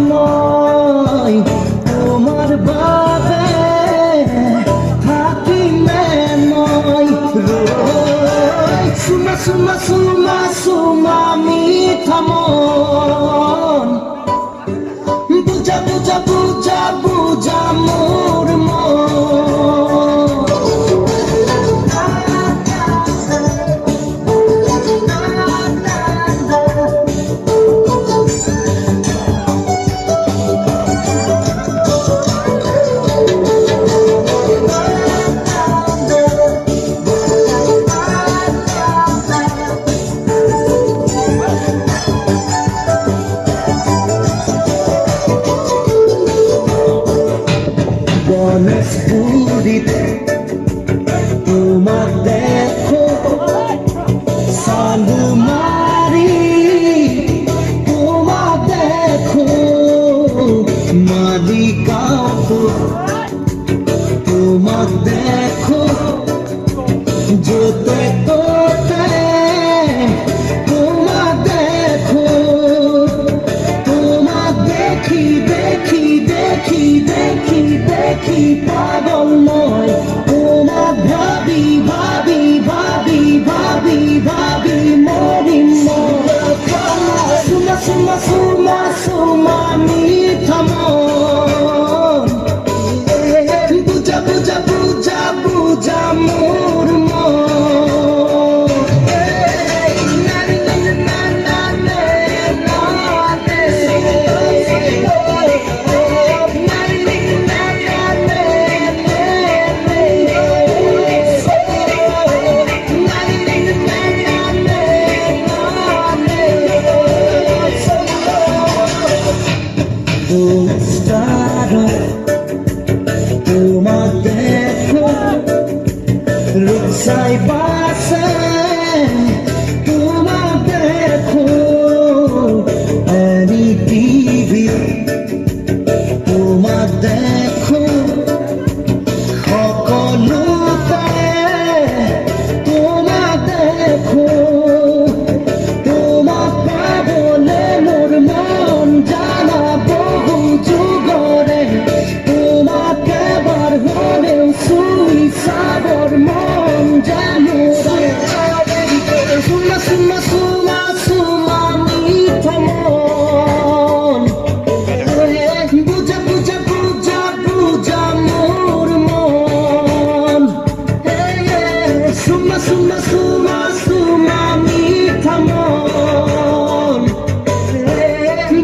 নয় তোমার বাবে থাকি নয় সুমা সুমা সুমা সুমা মিঠা মন বুঝা বুঝা বুঝা বুঝা মোর গণেশপুরীতে তোমার দেখো সালমারি তোমার দেখো মালিকাও তোমার দেখো যেতে তোতে তোমার দেখো তোমার দেখি দেখি দেখি দেখি দেখি পাগল নয় তোমার ভাবি ভাবি ভাবি ভাবি ভাবি মরি সুমা সুমা সুমা সুমা মিঠা মন বুঝা বুঝা বুঝা বুঝা মোর তোমার দেখো রূপসাই বাসে তোমার দেখো এনি টিভি তোমার দেখো সকলোতে তোমার দেখো তোমার পাবলে মোর মন জানা বহু যুগরে তোমাকে বার হলেও সুই সাবর মন জানো সুমা সুমা সুমা সুমা মিঠা মন বুঝা বুঝা বুঝা বুঝা মোর মন সুমা সুমা সুমা সুমা মিঠা মন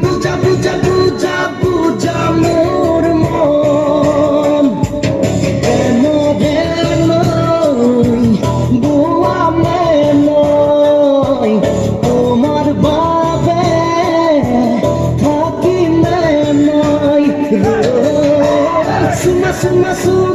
বুঝা বুঝা বুঝা বুঝা মোর মন বুয়া নয় তোমার বাবে থাকি নয় সুমা সুমা সুমা